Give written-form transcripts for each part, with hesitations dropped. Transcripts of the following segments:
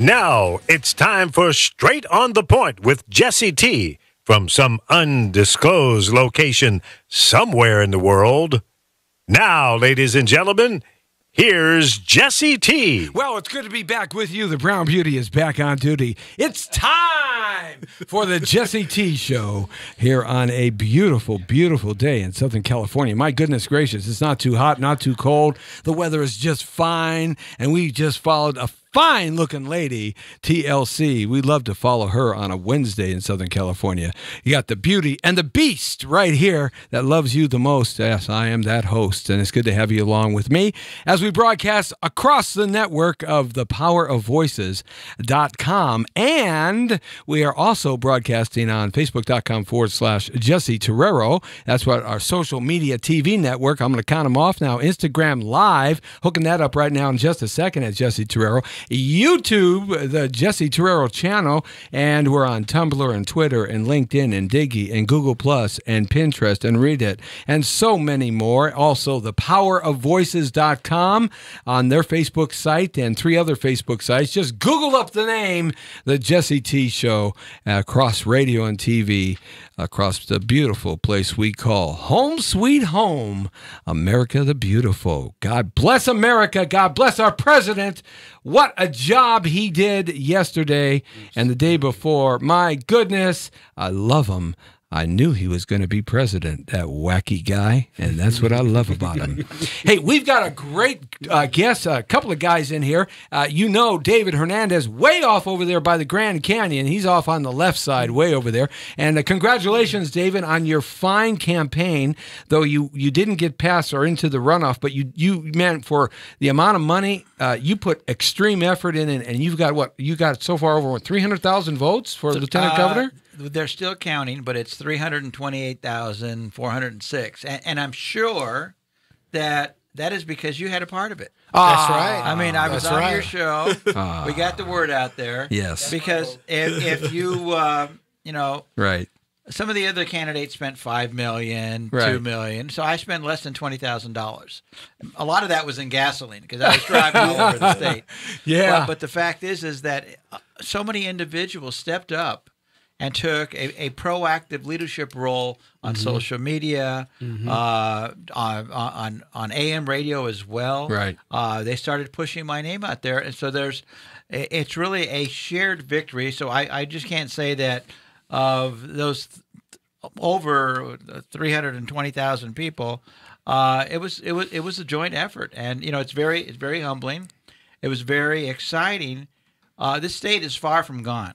Now it's time for Straight on the Point with Jesse T. from some undisclosed location somewhere in the world. Now, ladies and gentlemen, here's Jesse T. Well, it's good to be back with you. The Brown Beauty is back on duty. It's time for the Jesse T Show here on a beautiful, beautiful day in Southern California. My goodness gracious, it's not too hot, not too cold. The weather is just fine, and we just followed a fine-looking lady, TLC. We love to follow her on a Wednesday in Southern California. You got the beauty and the beast right here that loves you the most. Yes, I am that host, and it's good to have you along with me as we broadcast across the network of thepowerofvoices.com. And we are also broadcasting on facebook.com/Jesse Terrero. That's what our social media TV network. I'm going to count them off now. Instagram Live, hooking that up right now in just a second at Jesse Terrero. YouTube, the Jesse Terrero channel, and we're on Tumblr and Twitter and LinkedIn and Diggy and Google Plus and Pinterest and Reddit and so many more. Also, thepowerofvoices.com on their Facebook site and 3 other Facebook sites. Just Google up the name, The Jesse T Show, across radio and TV, across the beautiful place we call home sweet home, America the Beautiful. God bless America. God bless our president. What a job he did yesterday and the day before. My goodness, I love him. I knew he was going to be president, that wacky guy, and that's what I love about him. Hey, we've got a great guest, a couple of guys in here. You know David Hernandez, way off over there by the Grand Canyon. He's off on the left side, way over there. And congratulations, David, on your fine campaign, though you didn't get past or into the runoff, but you meant for the amount of money, you put extreme effort in, and you've got what? You got so far over 300,000 votes for Lieutenant Governor? They're still counting, but it's 328,406. And I'm sure that is because you had a part of it. That's right. I mean, I was on your show. We got the word out there. Yes. Because if you, right. Some of the other candidates spent $5 million, Right. $2 million. So I spent less than $20,000. A lot of that was in gasoline because I was driving all over the state. Yeah. But the fact is that so many individuals stepped up and took a proactive leadership role on social media, on AM radio as well. Right. They started pushing my name out there, and so it's really a shared victory. So I just can't say that of those over 320,000 people, it was a joint effort, and it's very humbling. It was very exciting. This state is far from gone.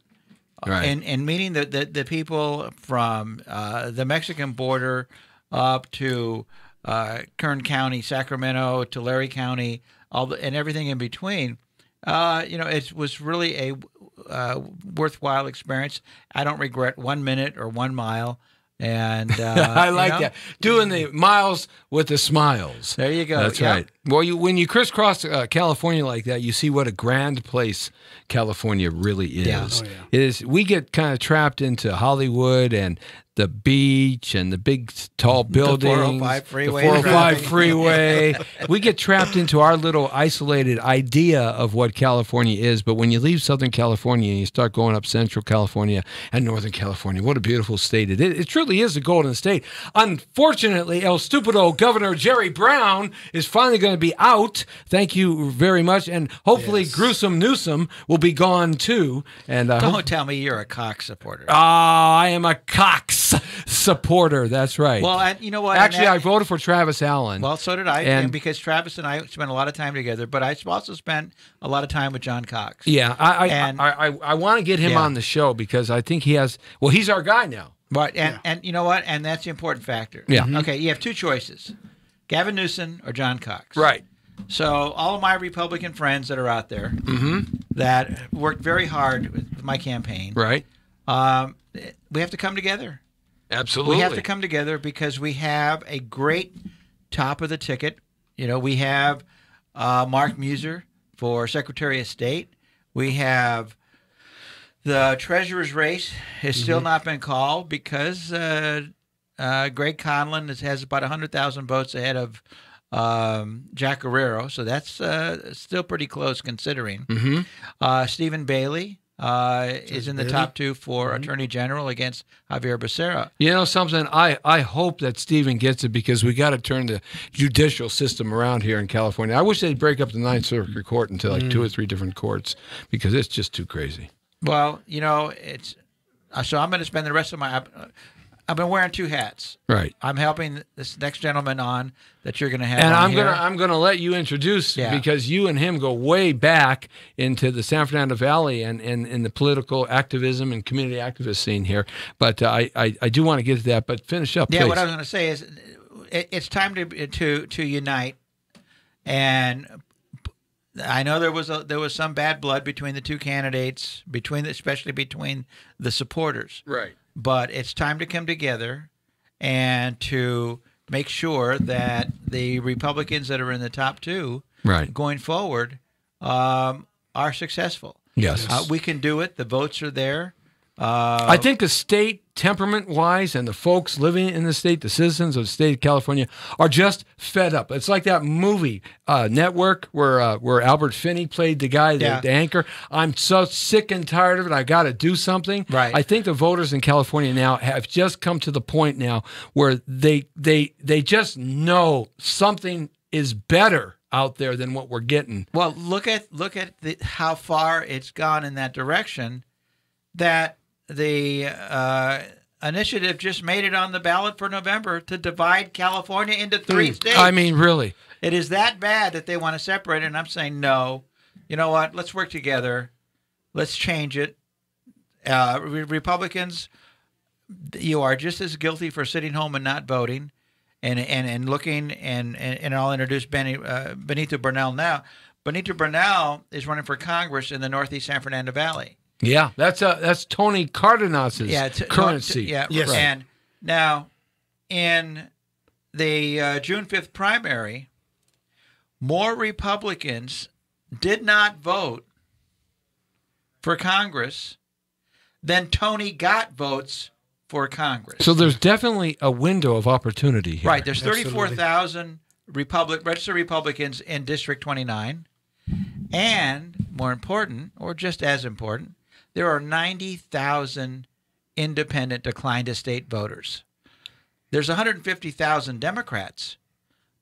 Right. And meeting the people from the Mexican border up to Kern County, Sacramento, to Larry County, and everything in between, it was really a worthwhile experience. I don't regret 1 minute or 1 mile. And I like that. Doing the miles with the smiles. There you go. That's right. Well, when you crisscross California like that, you see what a grand place California really is. Yeah. Oh, yeah. It is. We get kind of trapped into Hollywood and the beach and the big tall buildings, 405 freeway. the 405 freeway. We get trapped into our little isolated idea of what California is. But when you leave Southern California and you start going up Central California and Northern California, what a beautiful state it is. It truly is a golden state. Unfortunately, El Stupido Governor Jerry Brown is finally going to be out. Thank you very much. And hopefully Gruesome Newsom will be gone too. And Don't tell me you're a Cox supporter. I am a Cox supporter. That's right. Well, and you know what? Actually, I voted for Travis Allen. Well, so did I, And- because Travis and I spent a lot of time together. But I also spent a lot of time with John Cox. Yeah, I want to get him Yeah. on the show because I think he has. Well, he's our guy now. But and you know what? And that's the important factor. Yeah. Okay, you have 2 choices: Gavin Newsom or John Cox. Right. So all of my Republican friends that are out there that worked very hard with my campaign, Right. we have to come together. Absolutely. We have to come together because we have a great top of the ticket. We have Mark Muser for Secretary of State. We have the treasurer's race has still not been called because Greg Conlon has about 100,000 votes ahead of Jack Guerrero, so that's still pretty close considering. Stephen Bailey is in the top 2 for Attorney General against Javier Becerra. You know something? I hope that Stephen gets it, because we got to turn the judicial system around here in California. I wish they'd break up the Ninth Circuit Court into like 2 or 3 different courts, because it's just too crazy. Well, you know, it's so I'm going to spend the rest of my. I've been wearing 2 hats. Right. I'm helping this next gentleman on that you're going to have. And on I'm gonna let you introduce, because you and him go way back into the San Fernando Valley and in the political activism and community activist scene here. But I do want to get to that. But finish up, please. Yeah. What I was going to say is, it's time to unite, and I know there was some bad blood between the 2 candidates, especially between the supporters. Right. But it's time to come together and to make sure that the Republicans that are in the top 2 going forward are successful. Yes. We can do it. The votes are there. I think the state, temperament-wise, and the folks living in the state, the citizens of the state of California, are just fed up. It's like that movie, Network, where Albert Finney played the guy, the anchor. I'm so sick and tired of it. I got to do something. Right. I think the voters in California now have just come to the point now where they just know something is better out there than what we're getting. Well, look at how far it's gone in that direction. That the initiative just made it on the ballot for November to divide California into 3 states. I mean, really. It is that bad that they want to separate it, and I'm saying no. You know what? Let's work together. Let's change it. Republicans, you are just as guilty for sitting home and not voting and looking, and I'll introduce Benito Bernal now. Benito Bernal is running for Congress in the Northeast San Fernando Valley. Yeah, that's Tony Cardenas's current seat. Yeah, yes. Right. And now, in the June 5th primary, more Republicans did not vote for Congress than Tony got votes for Congress. So there's definitely a window of opportunity here. Right. There's 34,000 registered Republicans in District 29. And more important, or just as important, there are 90,000 independent declined-to-state voters. There's 150,000 Democrats,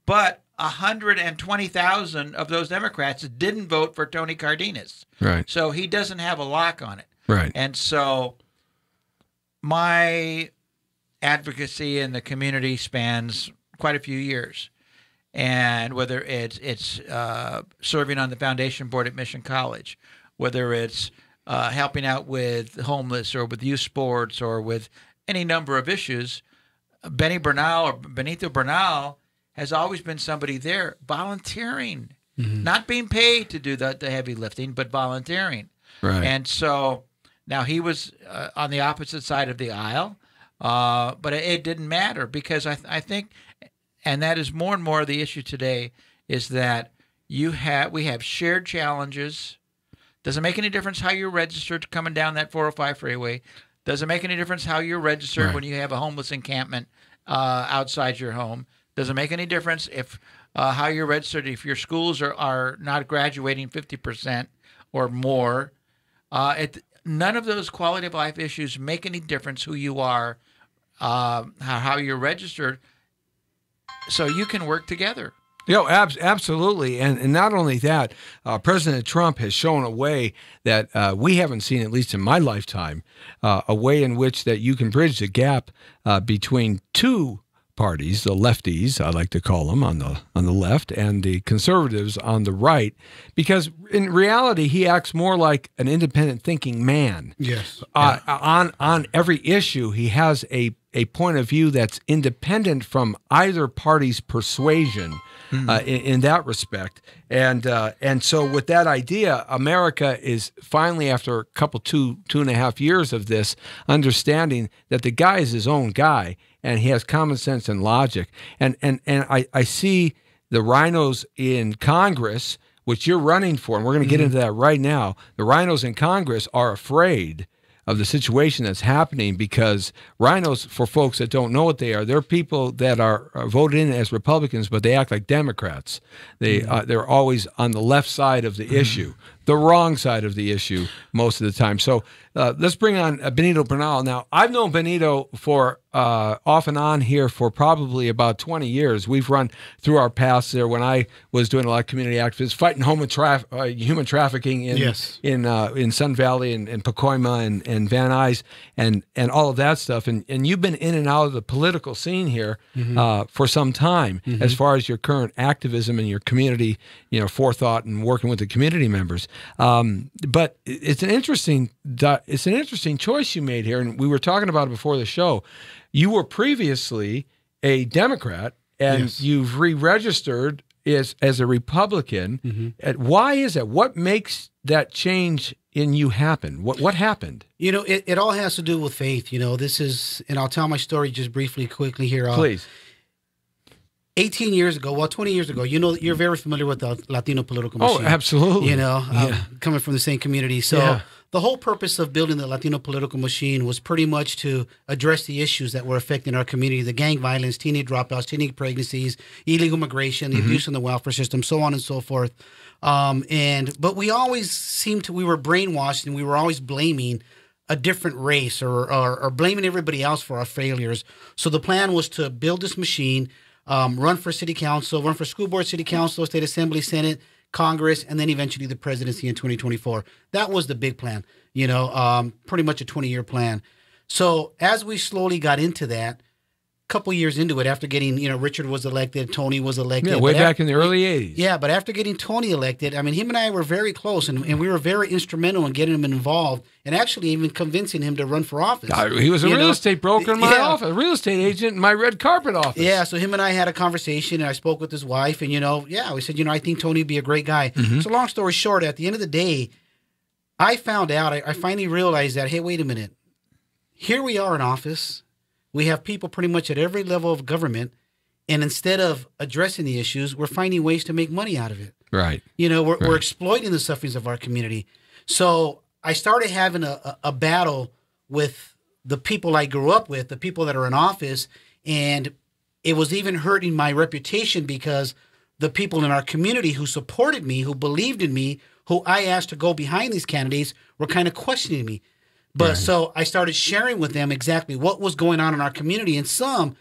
but 120,000 of those Democrats didn't vote for Tony Cardenas. Right. So he doesn't have a lock on it. Right. And so my advocacy in the community spans quite a few years. And whether it's serving on the foundation board at Mission College, whether it's helping out with the homeless or with youth sports or with any number of issues, Benito Bernal has always been somebody there volunteering, not being paid to do the heavy lifting, but volunteering. Right. And so now he was on the opposite side of the aisle, but it didn't matter because I think, and that is more and more the issue today, is that we have shared challenges. Doesn't make any difference how you're registered coming down that 405 freeway. Doesn't make any difference how you're registered when you have a homeless encampment outside your home. Doesn't make any difference if how you're registered if your schools are not graduating 50% or more. None of those quality of life issues make any difference who you are, how you're registered, so you can work together. Absolutely. And not only that, President Trump has shown a way that we haven't seen, at least in my lifetime, a way in which that you can bridge the gap between two parties, the lefties, I like to call them, on the left, and the conservatives on the right, because in reality, he acts more like an independent thinking man. Yes. On every issue, he has a point of view that's independent from either party's persuasion. In that respect, and so with that idea, America is finally, after a couple two and a half years of this, understanding that the guy is his own guy and he has common sense and logic. And I see the rhinos in Congress, which you're running for, and we're going to get into that right now. The rhinos in Congress are afraid of the situation that's happening, because rhinos, for folks that don't know what they are, they're people that are voted in as Republicans, but they act like Democrats. They're always on the left side of the issue, the wrong side of the issue most of the time. So let's bring on Benito Bernal. Now, I've known Benito for off and on here for probably about 20 years. We've run through our paths there when I was doing a lot of community activism, fighting human trafficking in Sun Valley and Pacoima and Van Nuys and all of that stuff. And you've been in and out of the political scene here for some time, as far as your current activism and your community, forethought and working with the community members. But it's an interesting choice you made here, and we were talking about it before the show. You were previously a Democrat, and you've re-registered as a Republican. Why is that? What makes that change in you happen? What happened? It all has to do with faith. This is, and I'll tell my story just briefly, quickly here. Please. 18 years ago, 20 years ago, you're very familiar with the Latino political machine. Oh, absolutely. Coming from the same community. So the whole purpose of building the Latino political machine was pretty much to address the issues that were affecting our community: the gang violence, teenage dropouts, teenage pregnancies, illegal migration, the abuse in the welfare system, so on and so forth. But we always we were brainwashed, and we were always blaming a different race or blaming everybody else for our failures. So the plan was to build this machine, run for city council, run for school board, city council, state assembly, Senate, Congress, and then eventually the presidency in 2024. That was the big plan, pretty much a 20-year plan. So as we slowly got into that, couple years into it, after getting, Richard was elected, Tony was elected. Yeah, way back in the early 80s. Yeah, but after getting Tony elected, him and I were very close, and we were very instrumental in getting him involved and actually even convincing him to run for office. He was a real estate broker in my office, a real estate agent in my red carpet office. Yeah, so him and I had a conversation, and I spoke with his wife, and, we said, I think Tony would be a great guy. So long story short, at the end of the day, I found out, I finally realized that, hey, wait a minute. Here we are in office. We have people pretty much at every level of government, and instead of addressing the issues, we're finding ways to make money out of it. Right. We're exploiting the sufferings of our community. So I started having a battle with the people I grew up with, the people that are in office, and it was even hurting my reputation because the people in our community who supported me, who believed in me, who I asked to go behind these candidates, were kind of questioning me. But so I started sharing with them exactly what was going on in our community, and some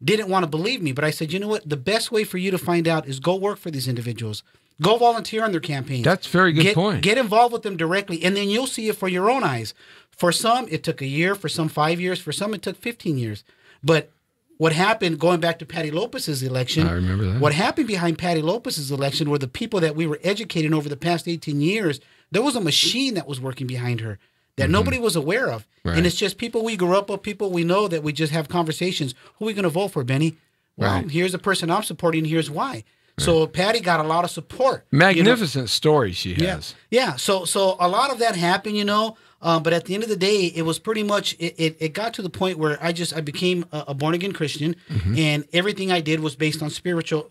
didn't want to believe me. But I said, you know what? The best way for you to find out is go work for these individuals. Go volunteer on their campaigns. That's a very good point. Get involved with them directly, and then you'll see it for your own eyes. For some, it took a year. For some, 5 years. For some, it took 15 years. But what happened, going back to Patty Lopez's election, I remember that. What happened behind Patty Lopez's election were the people that we were educating over the past 18 years. There was a machine that was working behind her that nobody was aware of. Right. And it's just people we grew up with, people we know that we just have conversations. Who are we going to vote for, Benny? Well, here's the person I'm supporting, here's why. Right. So Patty got a lot of support. Magnificent story she has. Yeah. So a lot of that happened, but at the end of the day, it was pretty much, it got to the point where I became a born-again Christian, and everything I did was based on spiritual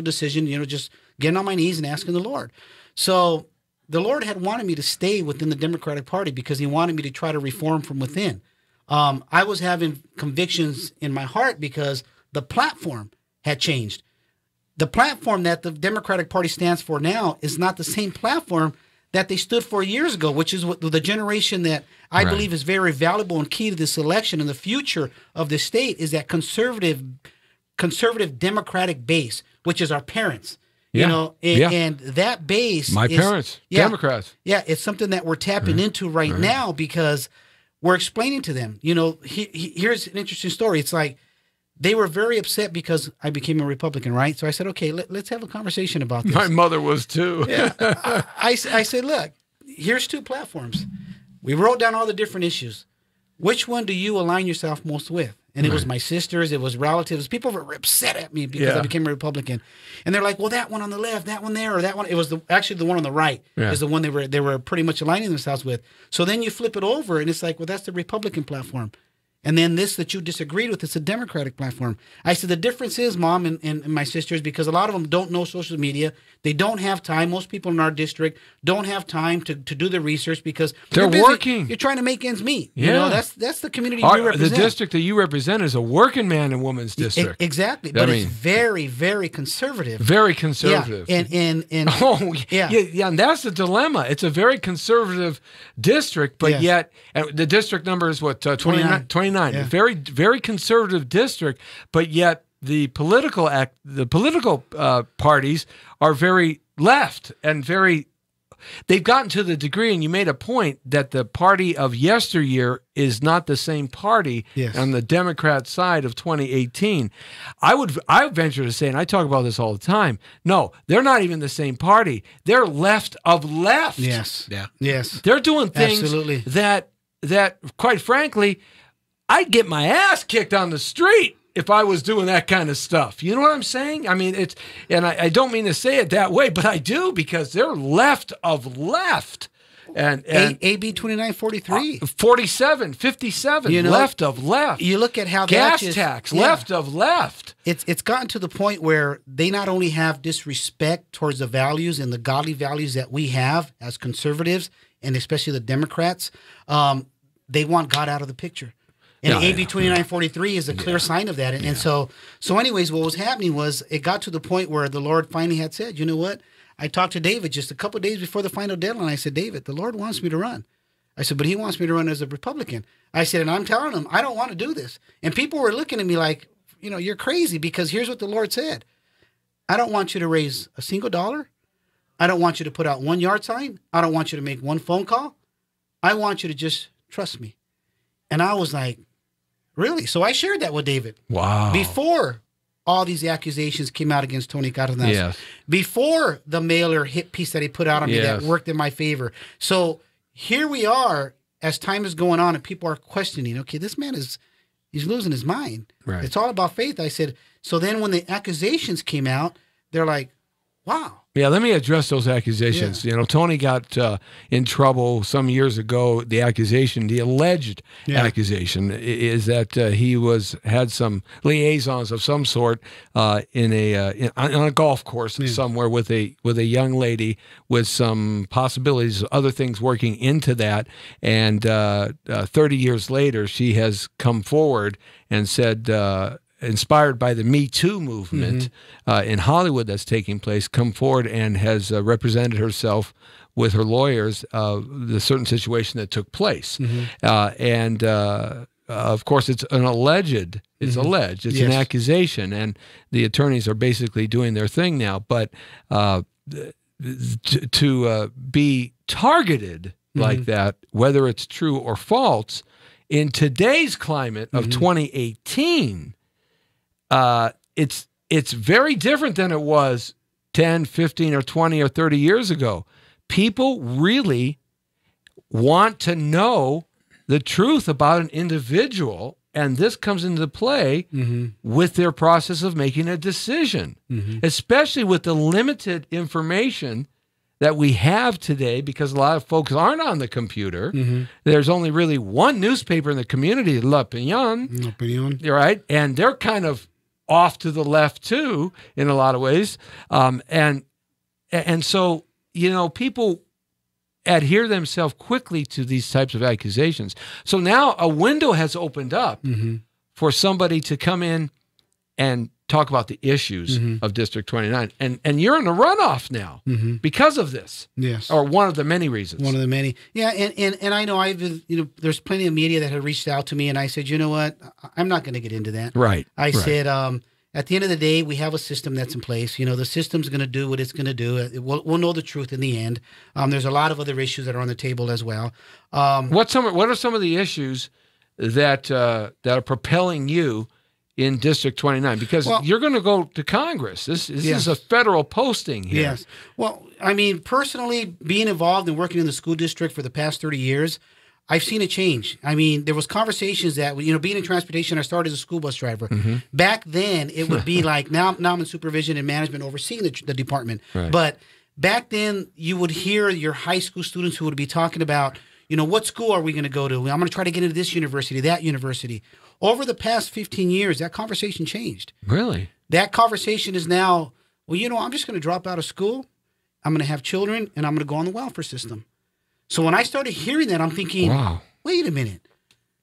decision, just getting on my knees and asking the Lord. So the Lord had wanted me to stay within the Democratic Party because he wanted me to try to reform from within. I was having convictions in my heart because the platform had changed. The platform that the Democratic Party stands for now is not the same platform that they stood for years ago, which is what the generation that I believe is very valuable and key to this election and the future of the state is that conservative Democratic base, which is our parents. And that base My parents, Democrats. Yeah, it's something that we're tapping into right now because we're explaining to them. Here's an interesting story. It's like they were very upset because I became a Republican, right? So I said, okay, let's have a conversation about this. My mother was too. I said, look, here's two platforms. We wrote down all the different issues. Which one do you align yourself most with? And it was my sisters, it was relatives. People were upset at me because I became a Republican. And they're like, well, that one on the left, that one there, or that one. It was actually the one on the right is the one they were pretty much aligning themselves with. So then you flip it over, and it's like, well, that's the Republican platform. And then this that you disagreed with, it's a Democratic platform. I said, the difference is, Mom and my sisters, because a lot of them don't know social media. They don't have time. Most people in our district don't have time to do the research because they're you're busy. working. You're trying to make ends meet. Yeah. You know, that's the community we represent. The district that you represent is a working man and woman's district. Exactly. But it's very, very conservative. Very conservative. Yeah. And oh, yeah. And that's the dilemma. It's a very conservative district, but yet and the district number is what, 29? 29. Yeah. Very, very conservative district, but yet the political parties are very left and very. They've gotten to the degree, and you made a point that the party of yesteryear is not the same party on the Democrat side of 2018. I would venture to say, and I talk about this all the time, no, they're not even the same party. They're left of left. Yes. Yeah. Yes. They're doing things that quite frankly, I'd get my ass kicked on the street if I was doing that kind of stuff. You know what I'm saying? I mean, and I don't mean to say it that way, but I do, because they're left of left. And AB 2943. 47, 57, left of left. You look at how gas tax, left of left. It's gotten to the point where they not only have disrespect towards the values and the godly values that we have as conservatives, and especially the Democrats, they want God out of the picture. And AB 2943 is a clear sign of that. And so anyways, what was happening was it got to the point where the Lord finally had said, you know what? I talked to David just a couple of days before the final deadline. I said, David, the Lord wants me to run. I said, but he wants me to run as a Republican. I said, and I'm telling him, I don't want to do this. And people were looking at me like, you're crazy, because here's what the Lord said. I don't want you to raise a single dollar. I don't want you to put out one yard sign. I don't want you to make one phone call. I want you to just trust me. And I was like, really? So I shared that with David. Wow. Before all these accusations came out against Tony Cardenas. Yes. Before the mailer hit piece that he put out on me that worked in my favor. So here we are as time is going on and people are questioning, okay, this man he's losing his mind. Right. It's all about faith. I said, so then when the accusations came out, they're like, wow. Yeah, let me address those accusations. Yeah. Tony got in trouble some years ago. The alleged accusation is that he had some liaisons of some sort on a golf course somewhere with a young lady, with some possibilities of other things working into that. And 30 years later, she has come forward and said, inspired by the Me Too movement in Hollywood that's taking place, come forward and has represented herself with her lawyers the certain situation that took place. Of course, it's an alleged. It's alleged. It's an accusation, and the attorneys are basically doing their thing now. But to be targeted like that, whether it's true or false, in today's climate of 2018. It's very different than it was 10, 15, or 20, or 30 years ago. People really want to know the truth about an individual, and this comes into play with their process of making a decision, especially with the limited information that we have today, because a lot of folks aren't on the computer. There's only really one newspaper in the community, L'Opinion. Right? And they're kind of off to the left too, in a lot of ways, and so people adhere themselves quickly to these types of accusations. So now a window has opened up for somebody to come in and talk about the issues of District 29, and you're in a runoff now because of this. Yes, or one of the many reasons. One of the many. Yeah, and I know there's plenty of media that have reached out to me, and I said, you know what, I'm not going to get into that. Right. I said, at the end of the day, we have a system that's in place. The system's going to do what it's going to do. We'll know the truth in the end. There's a lot of other issues that are on the table as well. What are some of the issues that are propelling you in District 29? Because you're going to go to Congress. This is a federal posting here. Yes. Well, I mean, personally, being involved and working in the school district for the past 30 years, I've seen a change. I mean, there was conversations that, being in transportation, I started as a school bus driver. Back then, it would be like, now I'm in supervision and management overseeing the department. Right. But back then, you would hear your high school students who would be talking about, You know, what school are we going to go to? I'm going to try to get into this university, that university. Over the past 15 years, that conversation changed. Really? That conversation is now, well, you know, I'm just going to drop out of school. I'm going to have children, and I'm going to go on the welfare system. So when I started hearing that, I'm thinking, Wow. wait a minute.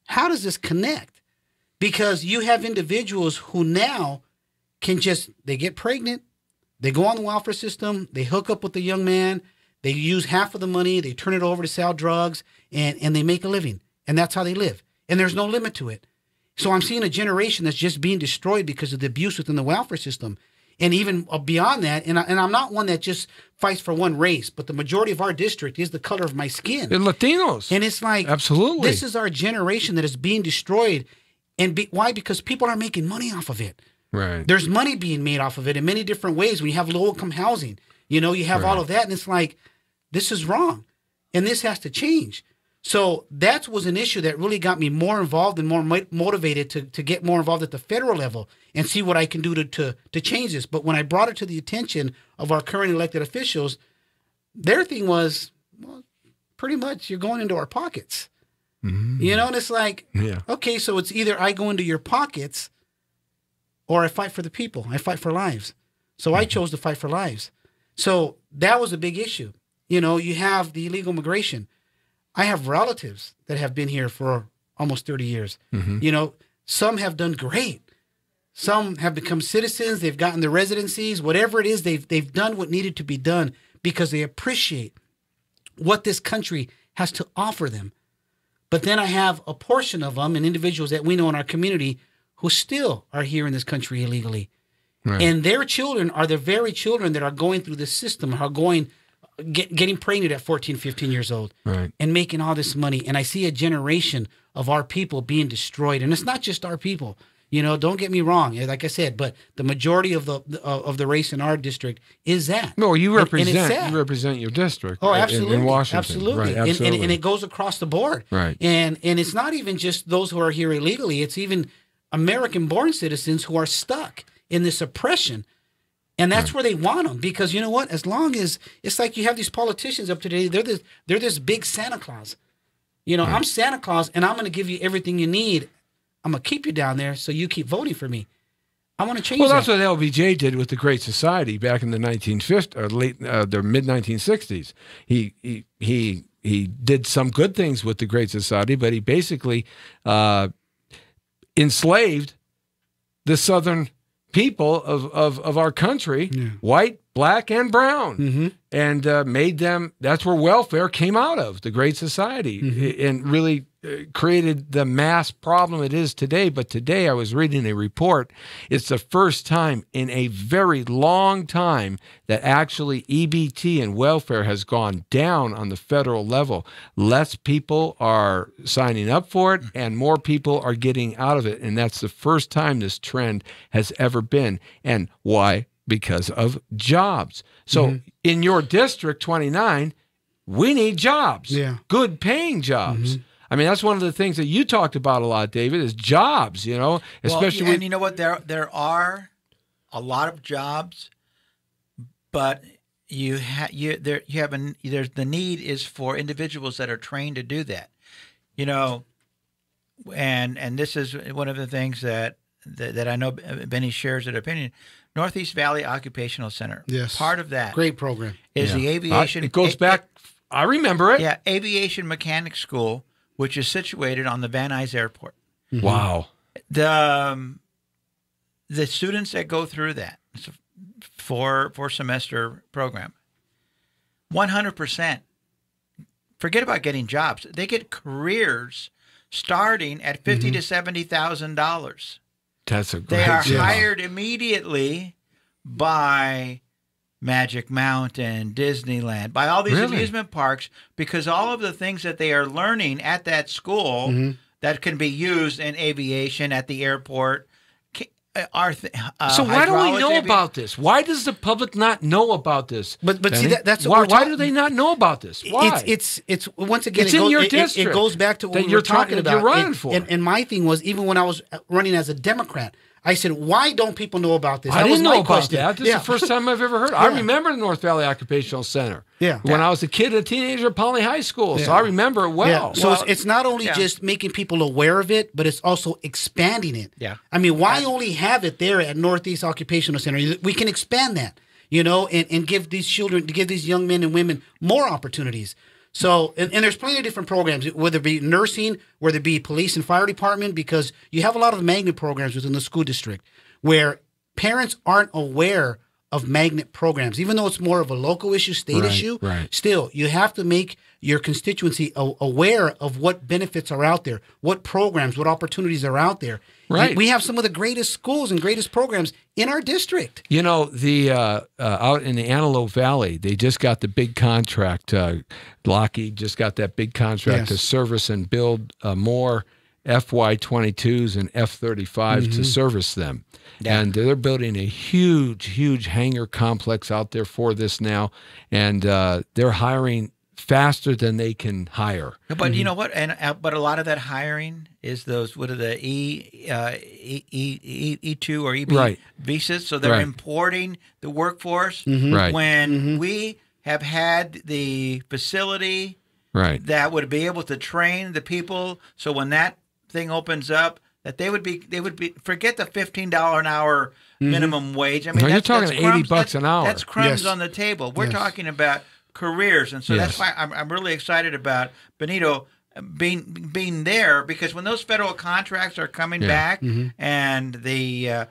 How does this connect? Because you have individuals who now can just, they get pregnant, they go on the welfare system, they hook up with the young man, they use half of the money, they turn it over to sell drugs, and they make a living. And that's how they live. And there's no limit to it. So I'm seeing a generation that's just being destroyed because of the abuse within the welfare system. And even beyond that, and I'm not one that just fights for one race, but the majority of our district is the color of my skin. They're Latinos. And it's like, absolutely, this is our generation that is being destroyed. And why? Because people are making money off of it. Right. There's money being made off of it in many different ways. When you have low-income housing, you know, you have all of that, and it's like, this is wrong, and this has to change. So that was an issue that really got me more involved and more motivated to get more involved at the federal level and see what I can do to change this. But when I brought it to the attention of our current elected officials, their thing was, well, pretty much you're going into our pockets. Mm-hmm. You know, and it's like, okay, so it's either I go into your pockets or I fight for the people. I fight for lives. So I chose to fight for lives. So that was a big issue. You know, you have the illegal immigration. I have relatives that have been here for almost 30 years. Mm-hmm. You know, some have done great. Some have become citizens. They've gotten their residencies. Whatever it is, they've done what needed to be done because they appreciate what this country has to offer them. But then I have a portion of them and individuals that we know in our community who still are here in this country illegally. Right. And their children are the very children that are going through this system, are getting pregnant at 14, 15 years old, right, and making all this money. And I see a generation of our people being destroyed. And it's not just our people. You know, don't get me wrong, like I said, but the majority of the race in our district is that. No, you represent your district. Oh, absolutely, in Washington, absolutely, right, absolutely. And it goes across the board, right. And it's not even just those who are here illegally; it's even American-born citizens who are stuck in this oppression. And that's where they want them, because you know what? As long as it's like you have these politicians up today, they're this big Santa Claus. You know, I'm Santa Claus, and I'm going to give you everything you need. I'm going to keep you down there, so you keep voting for me. I want to change. Well, that's what LBJ did with the Great Society back in the 1950s, or the mid 1960s. He did some good things with the Great Society, but he basically enslaved the Southern people of our country, white, black, and brown, and made them, that's where welfare came out of, the Great Society, and really created the mass problem it is today. But today I was reading a report, it's the first time in a very long time that actually EBT and welfare has gone down on the federal level. Less people are signing up for it and more people are getting out of it. And that's the first time this trend has ever been. And why? Because of jobs. So in your district 29, we need jobs, good paying jobs. I mean, that's one of the things that you talked about a lot, David, is jobs, you know, especially and you know what, there are a lot of jobs, but the need is for individuals that are trained to do that. You know, and this is one of the things that I know Benny shares an opinion. Northeast Valley Occupational Center. Yes. Part of that. Great program. Is the aviation. It goes back, I remember it. Yeah, Aviation Mechanics School, which is situated on the Van Nuys Airport. Wow. The students that go through that, it's a four-semester program, 100%, forget about getting jobs. They get careers starting at $50,000 to $70,000. That's a great They are job. hired immediately by Magic Mountain, Disneyland, by all these amusement parks, because all of the things that they are learning at that school that can be used in aviation at the airport are so why don't we know about this? Why does the public not know about this? But Benny? see, that's why do they not know about this? Why? It's once again, it's in your district. It goes back to what that we were talking about. You're running for. And my thing was, even when I was running as a Democrat, I said, why don't people know about this? I That was didn't my know about question. that. This is the first time I've ever heard. I remember the North Valley Occupational Center. Yeah. When I was a kid, a teenager at Poly High School. So Yeah. I remember it well. Yeah. So Well, it's not only yeah. just making people aware of it, but it's also expanding it. Yeah. I mean, why only have it there at Northeast Occupational Center? We can expand that, and give these children, to give these young men and women more opportunities. So, and there's plenty of different programs, whether it be nursing, whether it be police and fire department, because you have a lot of magnet programs within the school district where parents aren't aware of magnet programs, even though it's more of a local issue, state issue. Right. Still, you have to make your constituency aware of what benefits are out there, what programs, what opportunities are out there. Right. We have some of the greatest schools and greatest programs in our district. You know, the out in the Antelope Valley, they just got the big contract. Lockheed just got that big contract to Yes. service and build more FY-22s and F-35s to service them. And they're building a huge, huge hangar complex out there for this now. And they're hiring faster than they can hire. But you know what? And but a lot of that hiring is those, what are the E2 or EB Right. visas? So they're Right. importing the workforce. Right. When we have had the facility Right. that would be able to train the people, so when that thing opens up, that they would be forget the $15 an hour minimum wage. I mean, No, you're that's talking crumbs, $80 an hour. That's crumbs Yes. on the table. We're Yes. talking about careers, and so that's Yes. why I'm really excited about Benito being there, because when those federal contracts are coming back and the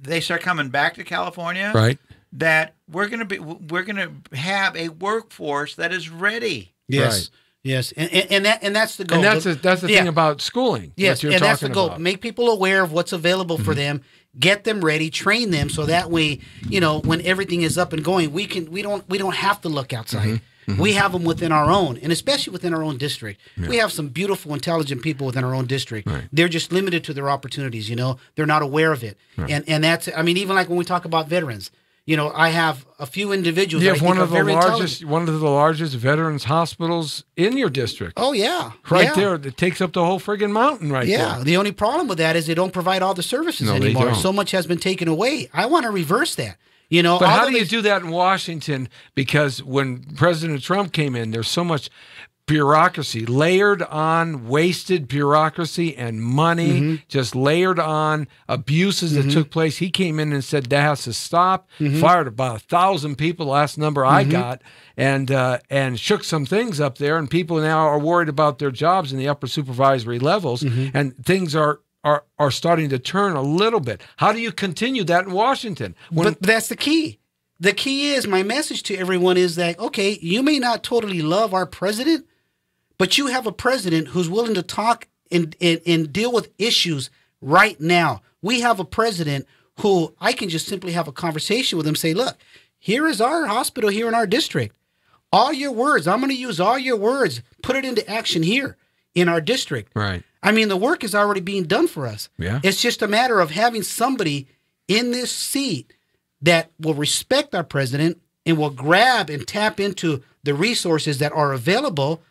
they start coming back to California, Right. that we're gonna have a workforce that is ready. Yes. Right. Yes. And that's the goal. And that's the Yeah. thing about schooling. Yes, what you're and that's the talking goal. about. Mm-hmm. Make people aware of what's available for them, get them ready, train them, so that way, when everything is up and going, we don't have to look outside. Mm-hmm. We have them within our own, and especially within our own district. We have some beautiful, intelligent people within our own district. Right. They're just limited to their opportunities. They're not aware of it, and that's. I mean, even like when we talk about veterans. I have a few individuals. You that have I one think of are the very largest, intelligent. veterans hospitals in your district. Oh yeah, Right yeah. there, that takes up the whole friggin' mountain right Yeah, there. the only problem with that is they don't provide all the services No, they anymore. don't. So much has been taken away. I want to reverse that. But all how of do you these- do that in Washington? Because when President Trump came in, there's so much bureaucracy, layered on wasted bureaucracy and money, just layered on abuses that took place. He came in and said that has to stop, fired about 1,000 people, last number I got, and shook some things up there. And people now are worried about their jobs in the upper supervisory levels, and things are starting to turn a little bit. How do you continue that in Washington? But that's the key. The key is, my message to everyone is that, okay, you may not totally love our president, but you have a president who's willing to talk and deal with issues right now. We have a president who I can just simply have a conversation with him, say, look, here is our hospital here in our district. All your words, I'm going to use all your words, put it into action here in our district. Right. I mean, the work is already being done for us. Yeah. It's just a matter of having somebody in this seat that will respect our president and will grab and tap into the resources that are available,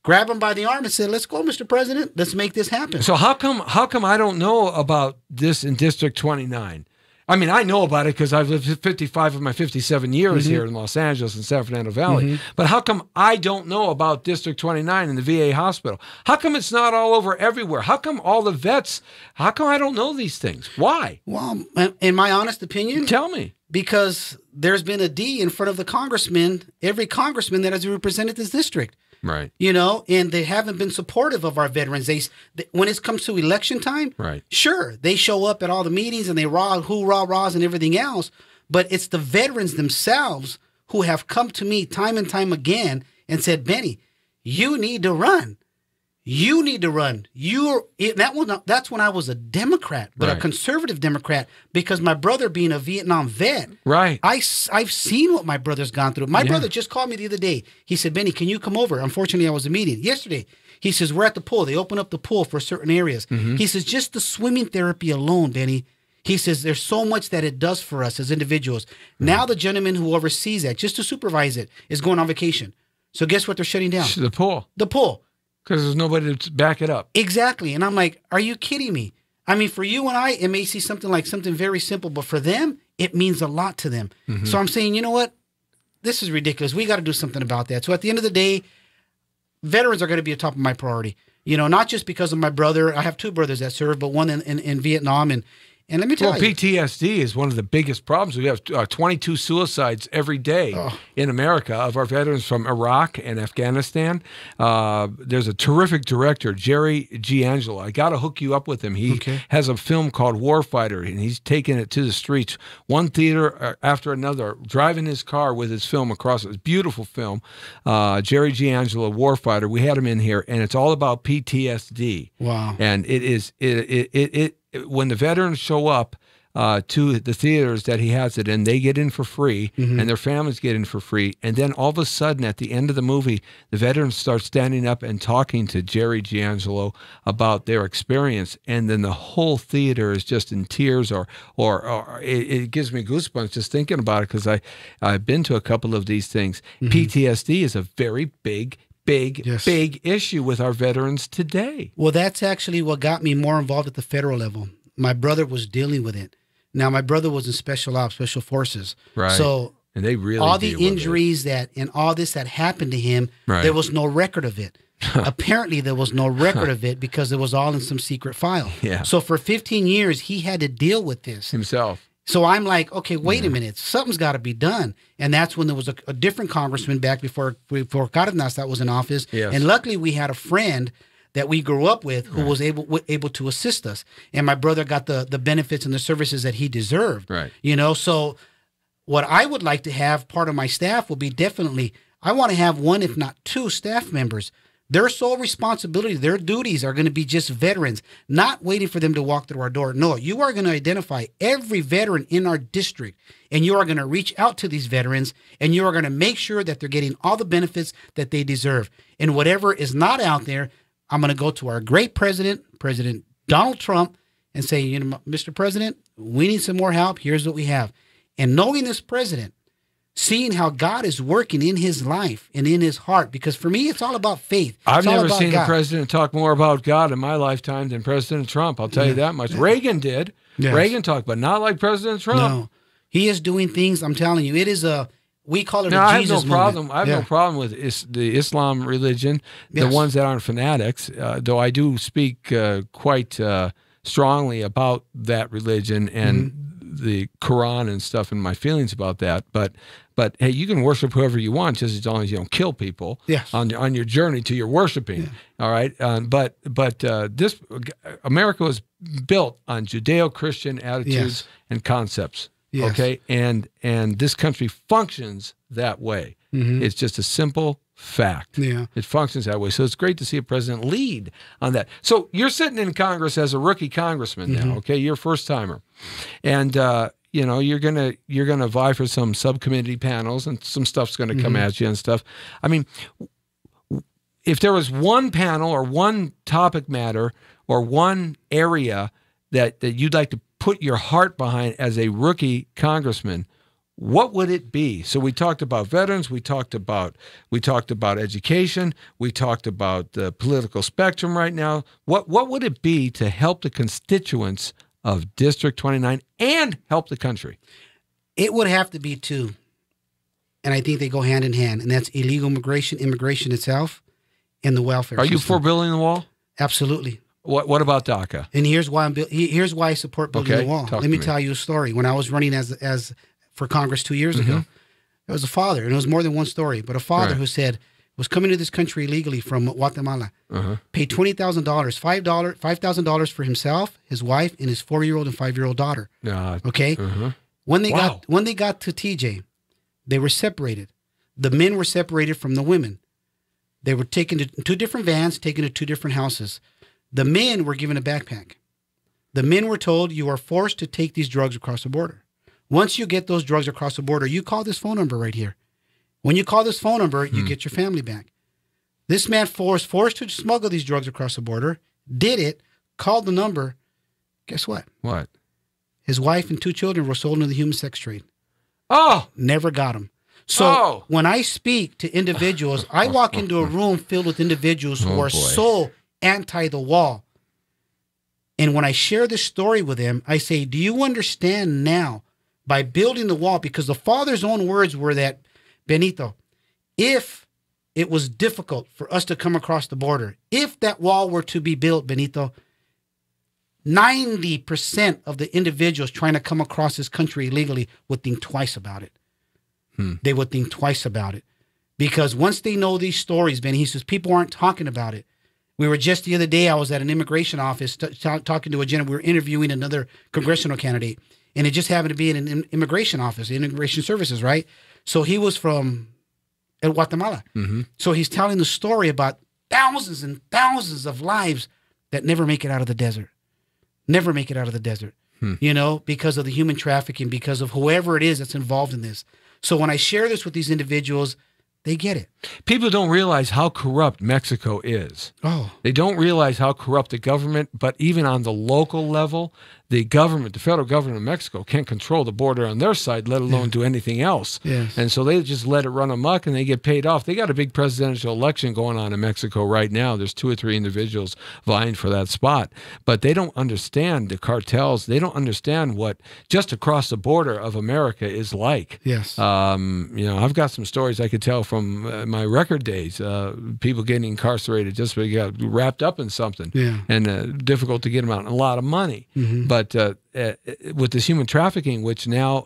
grab him by the arm and say, let's go, Mr. President, let's make this happen. So how come I don't know about this in District 29? I mean, I know about it because I've lived 55 of my 57 years here in Los Angeles and San Fernando Valley. But how come I don't know about District 29 in the VA hospital? How come it's not all over everywhere? How come all the vets, how come I don't know these things? Why? Well, in my honest opinion, Tell me. because there's been a D in front of the congressman, every congressman that has represented this district. Right. And they haven't been supportive of our veterans. When it comes to election time, Right. sure, they show up at all the meetings and they hoorah-rahs and everything else, but it's the veterans themselves who have come to me time and time again and said, Benny, you need to run. You need to run. That's when I was a Democrat, but a Right. conservative Democrat, because my brother being a Vietnam vet, Right. I've seen what my brother's gone through. My Yeah. brother just called me the other day. He said, Benny, can you come over? Unfortunately, I was in a meeting yesterday. He says, we're at the pool. They open up the pool for certain areas. He says, just the swimming therapy alone, Benny. He says, there's so much that it does for us as individuals. Now the gentleman who oversees that, just to supervise it, is going on vacation. So guess what they're shutting down? The pool. The pool. Because there's nobody to back it up. Exactly. And I'm like, are you kidding me? I mean, for you and I, it may see something very simple, but for them, it means a lot to them. So I'm saying, you know what? This is ridiculous. We got to do something about that. So at the end of the day, veterans are going to be a top of my priority. You know, not just because of my brother. I have two brothers that served, but one in Vietnam. And let me tell you. PTSD is one of the biggest problems. We have 22 suicides every day in America of our veterans from Iraq and Afghanistan. There's a terrific director, Jerry D'Angelo. I got to hook you up with him. He has a film called Warfighter, and he's taking it to the streets, one theater after another, driving his car with his film across it. It's a beautiful film. Jerry D'Angelo, Warfighter. We had him in here, and it's all about PTSD. Wow. And it is when the veterans show up to the theaters that he has it in, they get in for free, and their families get in for free. And then all of a sudden, at the end of the movie, the veterans start standing up and talking to Jerry D'Angelo about their experience, and then the whole theater is just in tears, or it gives me goosebumps just thinking about it, because I've been to a couple of these things. PTSD is a very big issue with our veterans today. Well, that's actually what got me more involved at the federal level. My brother was dealing with it. Now, my brother was in special ops, special forces. Right. So and they really all the injuries and all this that happened to him, there was no record of it. Apparently, there was no record of it because it was all in some secret file. Yeah. So for 15 years, he had to deal with this himself. So I'm like, okay, wait a minute. Something's got to be done. And that's when there was a different congressman back before Cárdenas that was in office. Yes. And luckily, we had a friend that we grew up with who was able to assist us. And my brother got the benefits and the services that he deserved. Right. You know, so what I would like to have part of my staff will be definitely, I want to have one, if not two staff members. Their sole responsibility, their duties are going to be just veterans, not waiting for them to walk through our door. No, you are going to identify every veteran in our district, and you are going to reach out to these veterans, and you are going to make sure that they're getting all the benefits that they deserve. And whatever is not out there, I'm going to go to our great president, President Donald Trump, and say, you know, Mr. President, we need some more help. Here's what we have. And knowing this president, seeing how God is working in his life and in his heart, because for me, it's all about faith. I've never seen a president talk more about God in my lifetime than President Trump. I'll tell you that much. Reagan did. Yes. Reagan talked, but not like President Trump. No, he is doing things. I'm telling you, it is we call it a Jesus movement. I have no problem with the Islam religion, the ones that aren't fanatics, though I do speak quite strongly about that religion and the Quran and stuff and my feelings about that. But hey, you can worship whoever you want, just as long as you don't kill people on your journey to your worshiping. All right, but this America was built on Judeo-Christian attitudes and concepts. Okay, and this country functions that way. It's just a simple fact. It functions that way. So it's great to see a president lead on that. So you're sitting in Congress as a rookie congressman now. Okay, you're a first timer, and you know, you're gonna vie for some subcommittee panels, and some stuff's gonna come at you and stuff. I mean, if there was one panel or one topic matter or one area that you'd like to put your heart behind as a rookie congressman, what would it be? So we talked about veterans, we talked about education, we talked about the political spectrum right now. What would it be to help the constituents of District 29 and help the country? It would have to be two, and I think they go hand in hand, and that's illegal immigration itself, and the welfare system. Are you for building the wall? Absolutely. What about DACA? And here's why I support building the wall. Let me tell you a story. When I was running as for Congress 2 years ago, there was a father, and it was more than one story, but a father who said was coming to this country illegally from Guatemala, paid $20,000, $5,000 for himself, his wife, and his 4-year-old and 5-year-old daughter. Okay, when they got to TJ, they were separated. The men were separated from the women. They were taken to two different vans, taken to two different houses. The men were given a backpack. The men were told, you are forced to take these drugs across the border. Once you get those drugs across the border, you call this phone number right here. When you call this phone number, you get your family back. This man forced to smuggle these drugs across the border, did it, called the number. Guess what? What? His wife and 2 children were sold into the human sex trade. Oh! Never got them. So when I speak to individuals, I walk into a room filled with individuals who are so anti the wall. And when I share this story with them, I say, do you understand now, by building the wall, because the Father's own words were that, Benito, if it was difficult for us to come across the border, if that wall were to be built, Benito, 90% of the individuals trying to come across this country illegally would think twice about it. They would think twice about it. Because once they know these stories, Ben, he says, people aren't talking about it. We were just the other day, I was at an immigration office talking to a gentleman. We were interviewing another congressional candidate. And it just happened to be in an immigration office, immigration services, right? So he was from Guatemala. So he's telling the story about thousands and thousands of lives that never make it out of the desert. Never make it out of the desert, you know, because of the human trafficking, because of whoever it is that's involved in this. So when I share this with these individuals, they get it. People don't realize how corrupt Mexico is. They don't realize how corrupt the government, but even on the local level, the government, the federal government of Mexico can't control the border on their side, let alone do anything else. And so they just let it run amok and they get paid off. They got a big presidential election going on in Mexico right now. There's 2 or 3 individuals vying for that spot, but they don't understand the cartels. They don't understand what just across the border of America is like. You know, I've got some stories I could tell from my record days, people getting incarcerated just because they got wrapped up in something and difficult to get them out, and a lot of money. But with this human trafficking, which now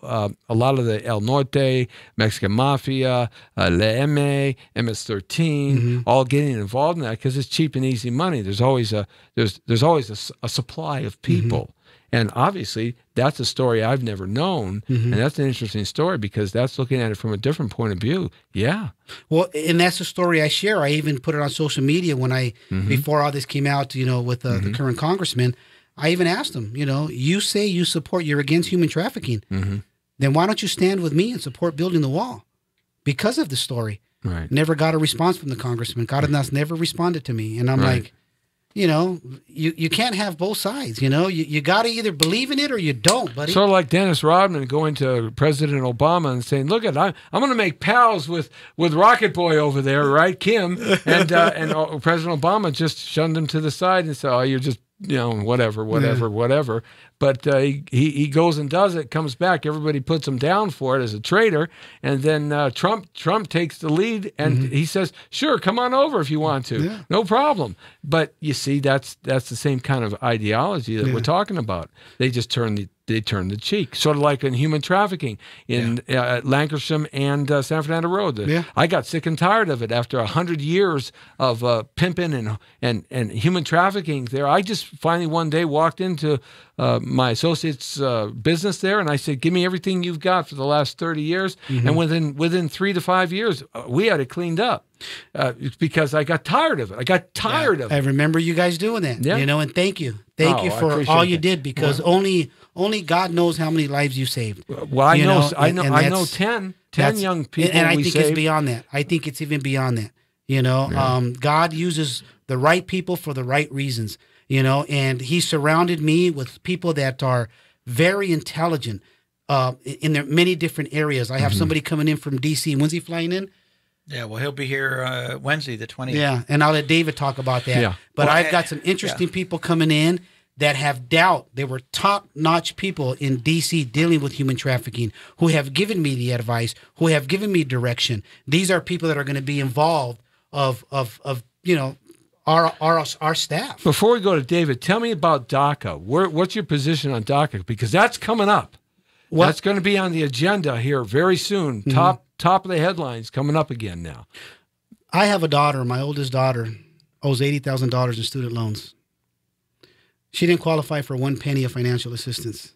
a lot of the El Norte, Mexican Mafia, LM, MS-13, all getting involved in that because it's cheap and easy money. There's always a supply of people. And obviously, that's a story I've never known, and that's an interesting story because that's looking at it from a different point of view. Well, and that's the story I share. I even put it on social media when I, before all this came out, you know, with the current congressman, I even asked him, you know, you say you're against human trafficking. Then why don't you stand with me and support building the wall? Because of the story. Never got a response from the congressman. God never responded to me. And I'm like, you know, you can't have both sides, you know. You got to either believe in it or you don't, buddy. Sort of like Dennis Rodman going to President Obama and saying, look, I'm going to make pals with Rocket Boy over there, right, Kim? And President Obama just shunned him to the side and said, oh, you're just, you know, whatever. But he goes and does it, comes back. Everybody puts him down for it as a traitor. And then Trump takes the lead, and he says, sure, come on over if you want to. No problem. But you see, that's the same kind of ideology that we're talking about. They just turn the cheek, sort of like in human trafficking in Lankershim and San Fernando Road. I got sick and tired of it after 100 years of pimping and human trafficking there. I just finally one day walked into my associate's business there, and I said, give me everything you've got for the last 30 years. And within 3 to 5 years, we had it cleaned up. Because I got tired of it. I remember you guys doing that. You know, and thank you for all you did, because only God knows how many lives you saved. Well, I know 10 young people. And I think it's beyond that. I think it's even beyond that. You know, God uses the right people for the right reasons. You know, and He surrounded me with people that are very intelligent in their many different areas. I have somebody coming in from D.C. When's he flying in? Yeah, well, he'll be here Wednesday, the 20th. Yeah, and I'll let David talk about that. But I've got some interesting people coming in that have doubt. They were top-notch people in D.C. dealing with human trafficking who have given me the advice, who have given me direction. These are people that are going to be involved of you know, our staff. Before we go to David, tell me about DACA. What's your position on DACA? Because that's coming up. That's going to be on the agenda here very soon. Top of the headlines coming up again now. I have a daughter. My oldest daughter owes $80,000 in student loans. She didn't qualify for 1 penny of financial assistance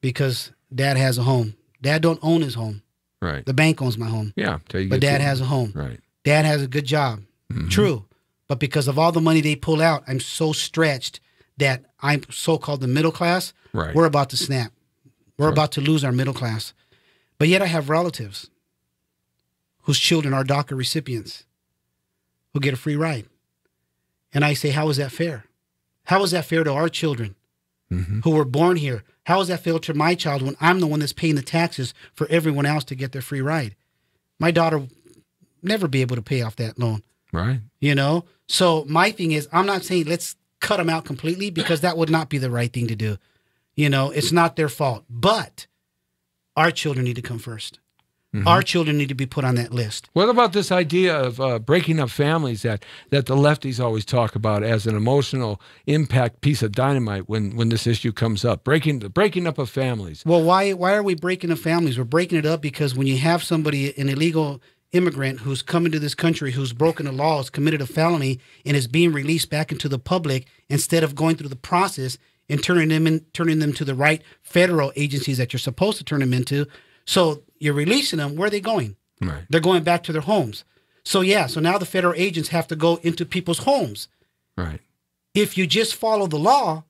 because Dad has a home. Dad don't own his home. Right. The bank owns my home. Yeah. But Dad has a home. Right. Dad has a good job. True. But because of all the money they pull out, I'm so stretched that I'm so-called the middle class. Right. We're about to snap. We're about to lose our middle class. But yet I have relatives whose children are DACA recipients who get a free ride. And I say, how is that fair? How is that fair to our children who were born here? How is that fair to my child when I'm the one that's paying the taxes for everyone else to get their free ride? my daughter never be able to pay off that loan. Right. You know? So my thing is, I'm not saying let's cut them out completely, because that would not be the right thing to do. You know, it's not their fault. But our children need to come first. Our children need to be put on that list. What about this idea of breaking up families that the lefties always talk about as an emotional impact piece of dynamite when this issue comes up? Breaking up of families. Well, why are we breaking up families? We're breaking it up because when you have somebody, an illegal immigrant who's come into this country, who's broken the laws, committed a felony, and is being released back into the public, instead of going through the process and turning them to the right federal agencies that you're supposed to turn them into. So you're releasing them. Where are they going? Right. They're going back to their homes. So now the federal agents have to go into people's homes. Right. If you just follow the law,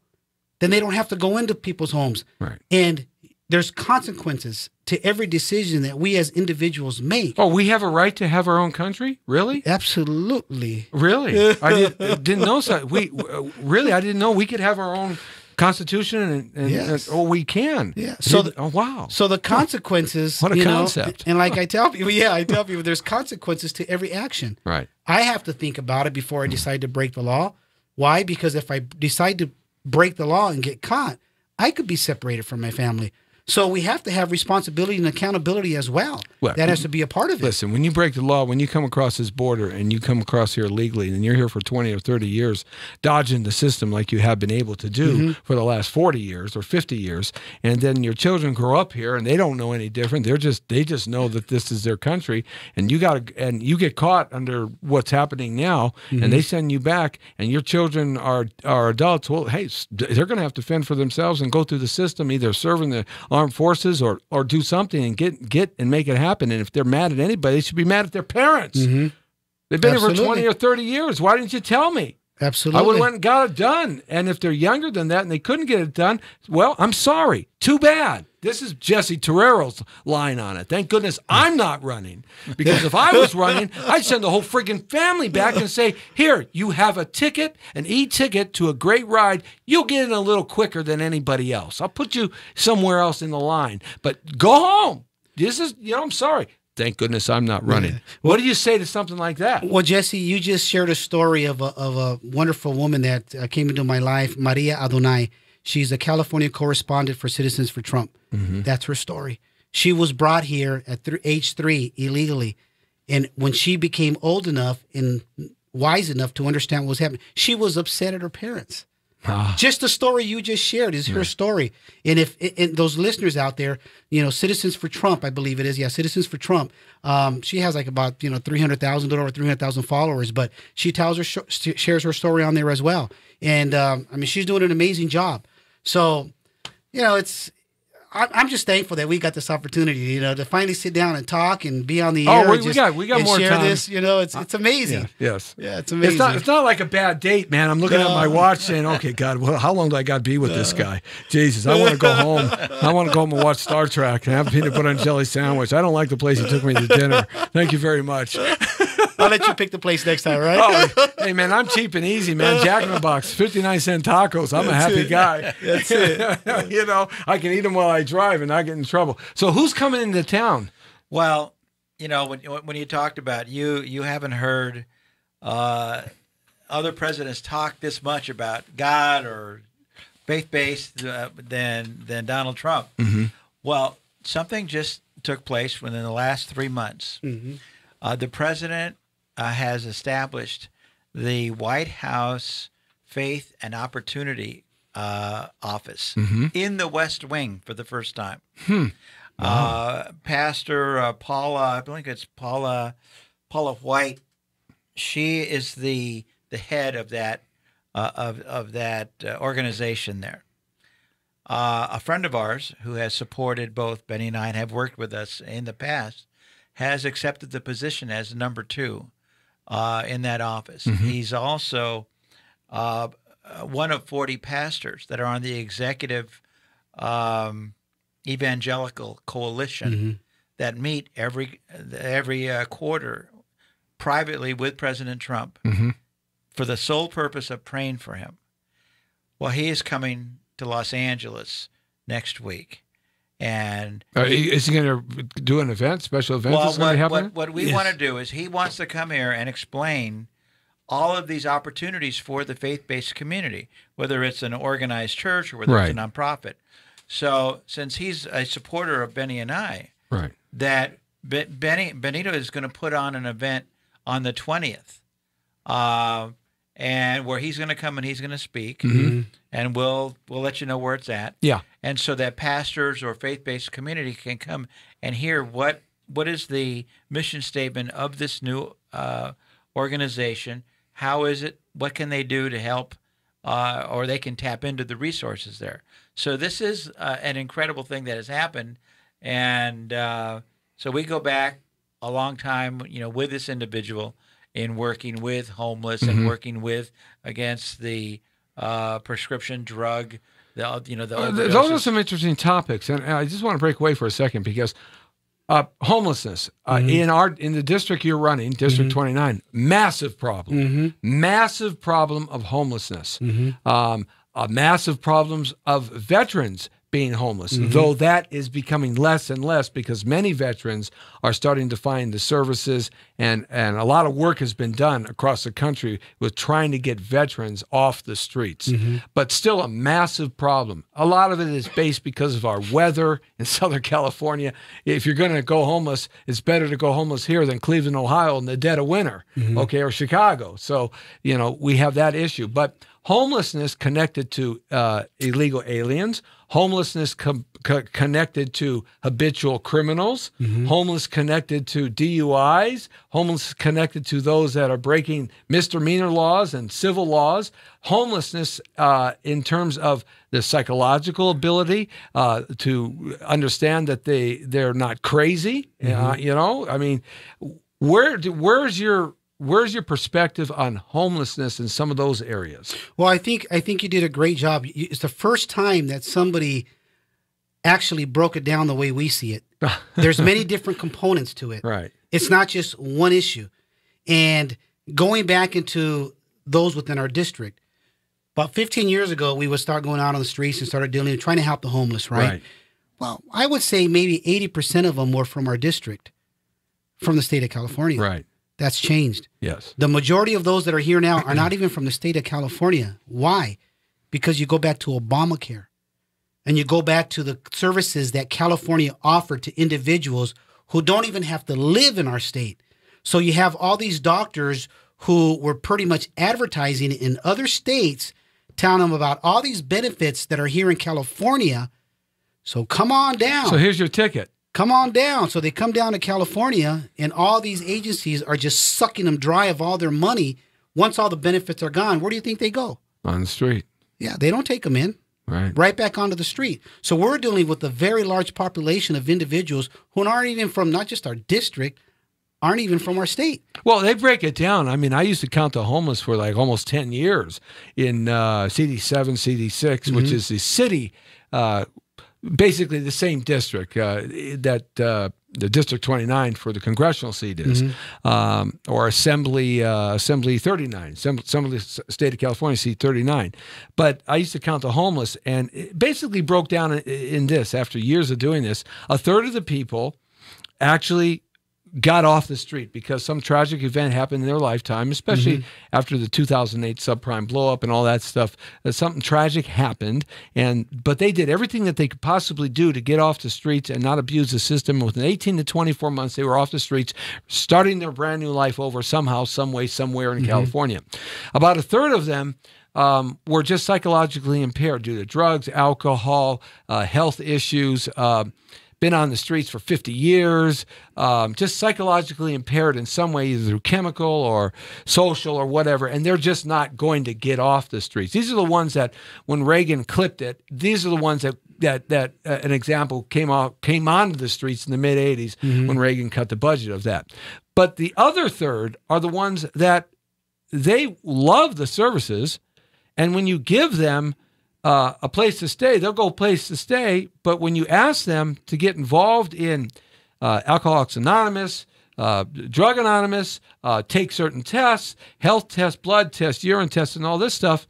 then they don't have to go into people's homes. Right. And there's consequences to every decision that we as individuals make. Oh, we have a right to have our own country? Really? Absolutely. Really? I didn't know so. I didn't know we could have our own Constitution and Yes. we can. Yeah. Wow. So the consequences. What a concept. And like I tell people, there's consequences to every action. Right. I have to think about it before I decide to break the law. Why? Because if I decide to break the law and get caught, I could be separated from my family. So we have to have responsibility and accountability as well. That has to be a part of it. Listen, when you break the law, when you come across this border and you come across here illegally and you're here for 20 or 30 years, dodging the system like you have been able to do for the last 40 years or 50 years, and then your children grow up here and they don't know any different. They just know that this is their country, and you get caught under what's happening now, and they send you back, and your children are adults. Well, hey, they're going to have to fend for themselves and go through the system, either serving the armed forces or do something and get and make it happen. And if they're mad at anybody, they should be mad at their parents. They've been here for 20 or 30 years. Why didn't you tell me? Absolutely. I would have went and got it done. And if they're younger than that and they couldn't get it done, well, I'm sorry. Too bad. This is Jesse Torrero's line on it. Thank goodness I'm not running. Because if I was running, I'd send the whole friggin' family back and say, here, you have a ticket, an e-ticket to a great ride. You'll get in a little quicker than anybody else. I'll put you somewhere else in the line. But go home. This is, I'm sorry. Thank goodness I'm not running. Yeah. What do you say to something like that? Well, Jesse, you just shared a story of a wonderful woman that came into my life, Maria Adonai. She's a California correspondent for Citizens for Trump. That's her story. She was brought here at age 3 illegally. And when she became old enough and wise enough to understand what was happening, she was upset at her parents. Just the story you just shared is her story. And if those listeners out there, Citizens for Trump, I believe it is. Yeah, Citizens for Trump. She has like about 300,000, over 300,000 followers, but she shares her story on there as well. And she's doing an amazing job. So, I'm just thankful that we got this opportunity, to finally sit down and talk and be on the air. Oh, we got more share time. This, it's amazing. Yes. Yeah, it's amazing. It's not like a bad date, man. I'm looking at my watch saying, okay, God, how long do I got to be with this guy? Jesus, I want to go home. I want to go home and watch Star Trek and have a peanut butter and jelly sandwich. I don't like the place he took me to dinner. Thank you very much. I'll let you pick the place next time, right? Oh, hey, man, I'm cheap and easy, man. Jack in the Box, 59-cent tacos. I'm a happy guy. That's it. I can eat them while I drive and not get in trouble. So who's coming into town? Well, when you talked about you haven't heard other presidents talk this much about God or faith-based than Donald Trump. Well, something just took place within the last 3 months. The president has established the White House Faith and Opportunity office in the West Wing for the first time. Wow. Pastor Paula, I believe it's Paula White. She is the head of that organization there. A friend of ours who has supported both Benny and I and have worked with us in the past has accepted the position as number 2 in that office. He's also one of 40 pastors that are on the executive evangelical coalition that meet every quarter privately with President Trump for the sole purpose of praying for him. Well, he is coming to Los Angeles next week. And is he going to do an event, special event? well, that's going to be happening? what we want to do is he wants to come here and explain all of these opportunities for the faith-based community, whether it's an organized church or whether it's a nonprofit. So since he's a supporter of Benny and I, Right. that Benito is going to put on an event on the 20th, and where he's going to come and he's going to speak, and we'll let you know where it's at. Yeah. And so that pastors or faith-based community can come and hear what is the mission statement of this new organization. How is it? What can they do to help, or they can tap into the resources there. So this is an incredible thing that has happened, and so we go back a long time, with this individual in working with homeless and working with against the prescription drug. Those are some interesting topics, and I just want to break away for a second because homelessness in the district you're running, District 29, massive problem, massive problem of homelessness, massive problems of veterans being homeless, though that is becoming less and less because many veterans are starting to find the services, and a lot of work has been done across the country with trying to get veterans off the streets. But still a massive problem. A lot of it is based because of our weather in Southern California. If you're going to go homeless, it's better to go homeless here than Cleveland, Ohio in the dead of winter, or Chicago. So, we have that issue. But homelessness connected to illegal aliens, homelessness connected to habitual criminals, homeless connected to DUIs, homeless connected to those that are breaking misdemeanor laws and civil laws, homelessness in terms of the psychological ability to understand that they're not crazy. I mean, where's your perspective on homelessness in some of those areas? Well, I think you did a great job. It's the first time that somebody actually broke it down the way we see it. There's many different components to it. Right. It's not just one issue. And going back into those within our district, about 15 years ago, we would start going out on the streets and started trying to help the homeless, right? Well, I would say maybe 80% of them were from our district, from the state of California. Right. That's changed. Yes. The majority of those that are here now are not even from the state of California. Why? Because you go back to Obamacare and you go back to the services that California offered to individuals who don't even have to live in our state. So you have all these doctors who were pretty much advertising in other states, telling them about all these benefits that are here in California. So come on down. So here's your ticket. Come on down. So they come down to California, and all these agencies are just sucking them dry of all their money. Once all the benefits are gone, where do you think they go? On the street. Yeah, they don't take them in. Right back onto the street. So we're dealing with a very large population of individuals who aren't even from not just our district, aren't even from our state. Well, they break it down. I mean, I used to count the homeless for like almost 10 years in CD7, CD6, which is the city, basically the same district that the District 29 for the congressional seat is, or Assembly 39, Assembly State of California seat 39. But I used to count the homeless, and it basically broke down in this. After years of doing this, a third of the people actually got off the street because some tragic event happened in their lifetime, especially after the 2008 subprime blow up and all that stuff. Something tragic happened, but they did everything that they could possibly do to get off the streets and not abuse the system. Within 18 to 24 months, they were off the streets, starting their brand new life over somehow, some way, somewhere in California. About a third of them were just psychologically impaired due to drugs, alcohol, health issues, been on the streets for 50 years, just psychologically impaired in some way, either through chemical or social or whatever, and they're just not going to get off the streets. These are the ones that, when Reagan clipped it, these are the ones that an example came onto the streets in the mid-'80s when Reagan cut the budget of that. But the other third are the ones that they love the services, and when you give them a place to stay, they'll go a place to stay. But when you ask them to get involved in Alcoholics Anonymous, Drug Anonymous, take certain tests, health tests, blood tests, urine tests, and all this stuff,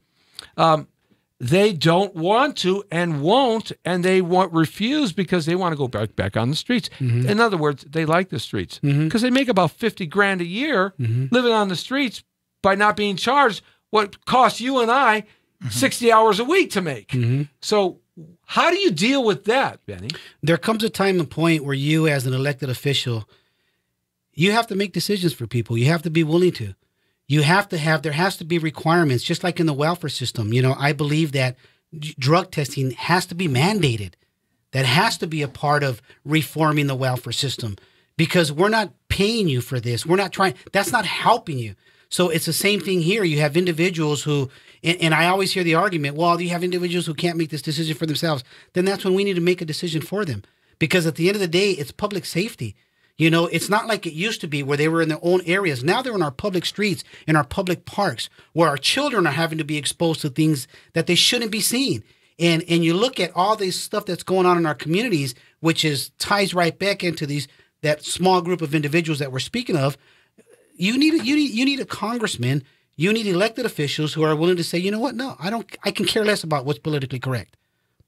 they don't want to and won't, and they refuse because they want to go back on the streets. In other words, they like the streets because they make about 50 grand a year living on the streets by not being charged what costs you and I 60 hours a week to make. So how do you deal with that, Benny? There comes a time and point where you, as an elected official, you have to make decisions for people. You have to be willing to. You have to have, there has to be requirements, just like in the welfare system. You know, I believe that drug testing has to be mandated. That has to be a part of reforming the welfare system, because we're not paying you for this. We're not trying, that's not helping you. So it's the same thing here. You have individuals who, and I always hear the argument, well, you have individuals who can't make this decision for themselves. Then that's when we need to make a decision for them. Because at the end of the day, it's public safety. You know, it's not like it used to be where they were in their own areas. Now they're in our public streets, in our public parks, where our children are having to be exposed to things that they shouldn't be seeing. And you look at all this stuff that's going on in our communities, which ties right back into that small group of individuals that we're speaking of. You need a congressman. You need elected officials who are willing to say, you know what? No, I can care less about what's politically correct.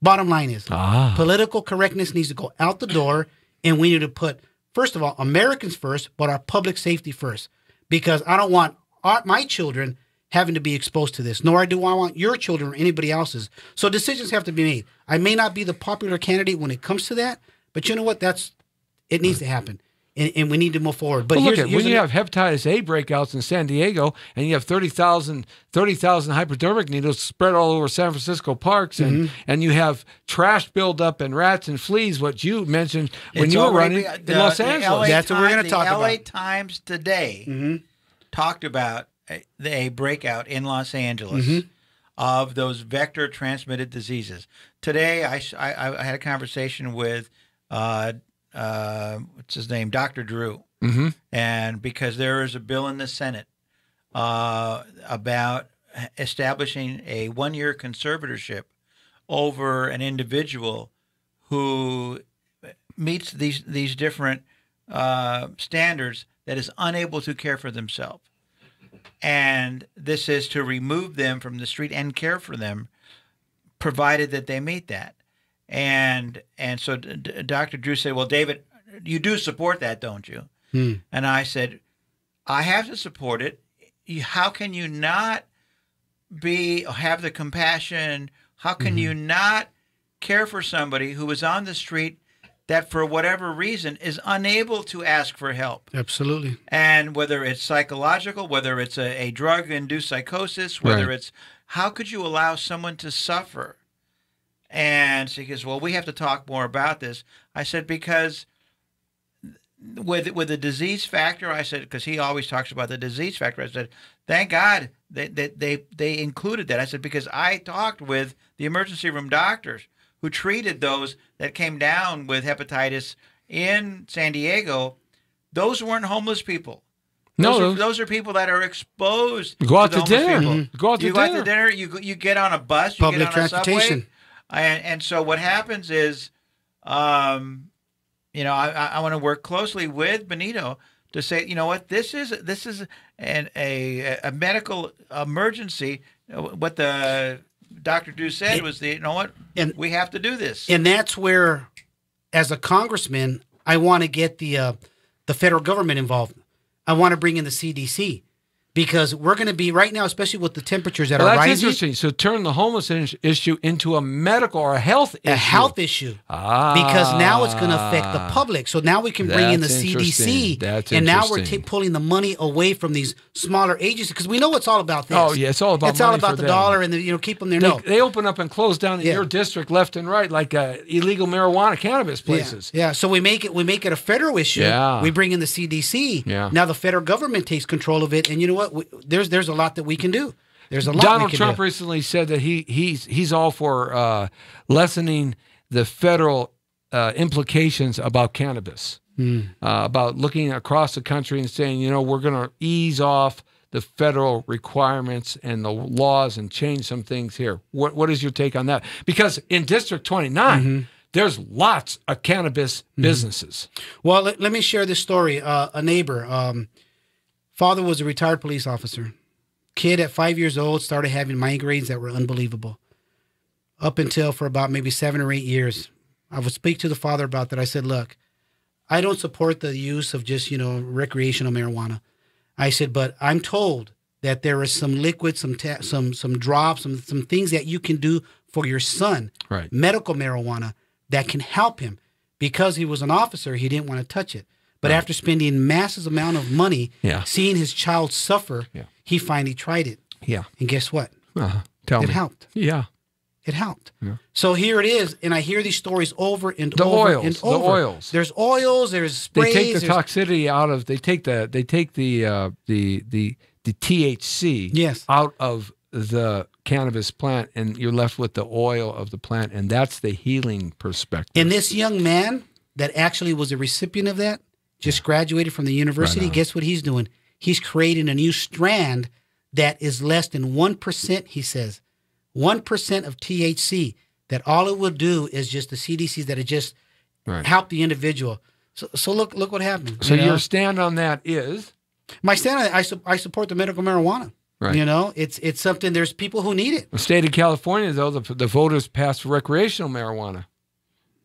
Bottom line is political correctness needs to go out the door, and we need to put, first of all, Americans first, but our public safety first, because I don't want my children having to be exposed to this, nor do I want your children or anybody else's. So decisions have to be made. I may not be the popular candidate when it comes to that, but you know what? It needs to happen, and we need to move forward. But look, when you have hepatitis A breakouts in San Diego, and you have 30,000 hypodermic needles spread all over San Francisco parks, and you have trash buildup and rats and fleas, what you mentioned when you were running in Los Angeles. That's what we're going to talk about. The LA Times today talked about a breakout in Los Angeles of those vector-transmitted diseases. Today, I had a conversation with what's his name, Dr. Drew, and because there is a bill in the Senate about establishing a 1-year conservatorship over an individual who meets these different standards that is unable to care for themselves. And this is to remove them from the street and care for them, provided that they meet that. And so Dr. Drew said, well, David, you do support that, don't you? And I said, I have to support it. How can you not have the compassion? How can you not care for somebody who is on the street that for whatever reason is unable to ask for help? Absolutely. And whether it's psychological, whether it's a drug-induced psychosis, whether it's, how could you allow someone to suffer? And she goes, well, we have to talk more about this. I said, because with the disease factor, I said, because he always talks about the disease factor, I said, thank God that they included that. I said, because I talked with the emergency room doctors who treated those that came down with hepatitis in San Diego. Those weren't homeless people. Those are people that are exposed. Go out to dinner. Go out to dinner. You get on a bus. You Public get on transportation. A subway. And so what happens is, I want to work closely with Benito to say, you know what, this is a medical emergency. What the Dr. Drew said was, we have to do this. And that's where, as a congressman, I want to get the federal government involved. I want to bring in the CDC. Because we're going to be right now, especially with the temperatures that are rising. That's interesting. So turn the homeless issue into a medical or a health issue. A health issue. Because now it's going to affect the public. So now we can bring in the CDC. That's and now we're interesting. pulling the money away from these smaller agencies, because we know it's all about this. Oh, yeah, it's all about It's all money about for the them. dollar and keep them there. No. They open up and close down in your district left and right, like illegal marijuana cannabis places. Yeah. So we make it a federal issue. Yeah. We bring in the CDC. Yeah. Now the federal government takes control of it, and you know what? There's a lot that we can do. There's a lot. Donald Trump recently said that he's all for lessening the federal implications about cannabis, about looking across the country and saying, we're going to ease off the federal requirements and the laws and change some things here. What is your take on that? Because in District 29, there's lots of cannabis businesses. Well, let me share this story. A neighbor, father was a retired police officer. Kid at 5 years old started having migraines that were unbelievable. up until for about maybe 7 or 8 years. I would speak to the father about that. I said, look, I don't support the use of just, recreational marijuana. I said, but I'm told that there is some liquid, some drops, some things that you can do for your son, right, medical marijuana, that can help him. Because he was an officer, he didn't want to touch it. But after spending massive amount of money, seeing his child suffer, he finally tried it. Yeah. And guess what? Tell me. It helped. Yeah. It helped. Yeah. So here it is, and I hear these stories over and the over oils, and over. The oils. There's oils. There's sprays. They take the toxicity out of. They take the THC out of the cannabis plant, and you're left with the oil of the plant, and that's the healing perspective. And this young man that actually was a recipient of that just graduated from the university. Right. Guess what he's doing? He's creating a new strand that is less than 1%. He says 1% of THC. That all it will do is just the CDCs that it just help the individual. So look what happened. So your stand on that is? My stand on it, I support the medical marijuana. Right. It's something. There's people who need it. The state of California, though, the voters passed recreational marijuana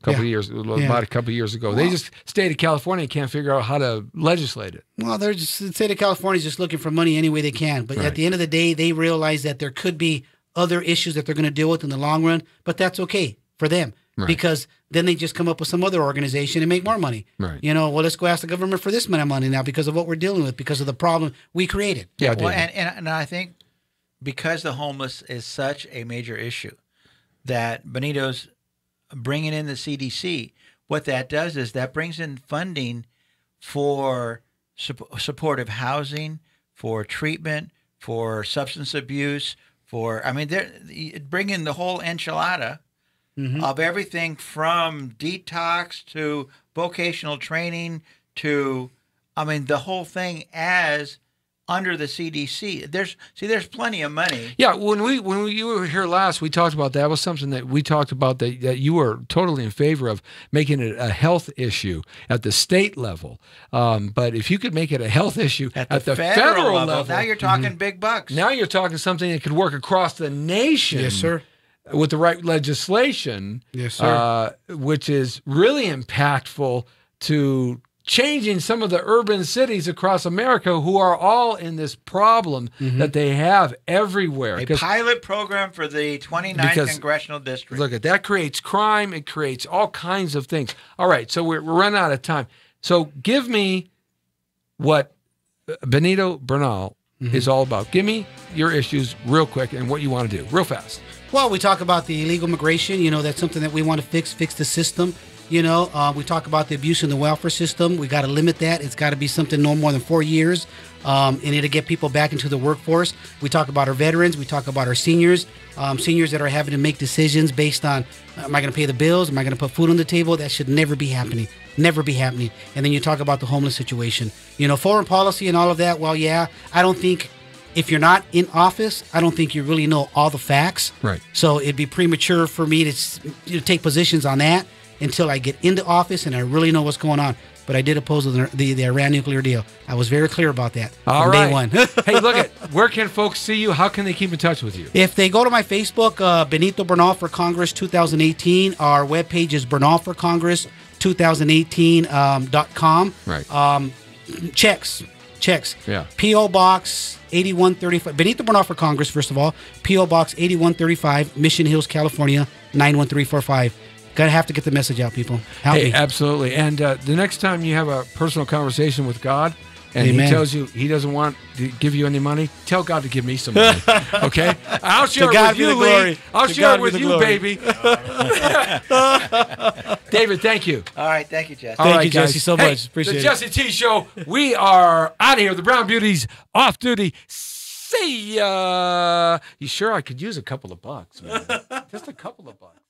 about a couple of years ago. Well, state of California can't figure out how to legislate it. Well, the state of California is just looking for money any way they can. But at the end of the day, they realize that there could be other issues that they're going to deal with in the long run. But that's okay for them because then they just come up with some other organization and make more money. Right. Let's go ask the government for this amount of money now because of what we're dealing with, because of the problem we created. Yeah. Well, and I think because the homeless is such a major issue, that Benito's bringing in the CDC, what that does is that brings in funding for supportive housing, for treatment, for substance abuse, they're bringing the whole enchilada of everything from detox to vocational training to, the whole thing as under the CDC. There's plenty of money. Yeah, when you were here last, we talked about that. Was something that we talked about that you were totally in favor of making it a health issue at the state level. But if you could make it a health issue at the federal level, now you're talking big bucks. Now you're talking something that could work across the nation. Yes, sir. With the right legislation. Yes, sir. Which is really impactful to changing some of the urban cities across America who are all in this problem that they have everywhere. A pilot program for the 29th Congressional District. Look, that creates crime. It creates all kinds of things. All right, so we're running out of time. So give me what Benito Bernal is all about. Give me your issues real quick and what you want to do, real fast. Well, we talk about the illegal migration. That's something that we want to fix the system. We talk about the abuse in the welfare system. We got to limit that. It's got to be something no more than 4 years, and it'll get people back into the workforce. We talk about our veterans. We talk about our seniors, seniors that are having to make decisions based on, am I going to pay the bills? Am I going to put food on the table? That should never be happening. Never be happening. And then you talk about the homeless situation. Foreign policy and all of that. Well, yeah, I don't think if you're not in office, I don't think you really know all the facts. Right. So it'd be premature for me to take positions on that until I get into office and I really know what's going on. But I did oppose the Iran nuclear deal. I was very clear about that from day one. Hey, look where can folks see you? How can they keep in touch with you? If they go to my Facebook, Benito Bernal for Congress 2018, our webpage is bernalforcongress2018.com. Right. Checks. Yeah. P.O. Box 8135. Benito Bernal for Congress, first of all. P.O. Box 8135, Mission Hills, California, 91345. Gotta have to get the message out, people. Help me. Absolutely. And the next time you have a personal conversation with God and Amen. He tells you He doesn't want to give you any money, tell God to give me some money. Okay? I'll share it with you, Lee. I'll share it with you, baby. David, thank you. All right. Thank you, Jesse. Thank you, Jesse, so much. Appreciate the it. Jesse T Show. We are out of here. The Brown Beauties off duty. See ya. You sure I could use a couple of bucks, man? Just a couple of bucks.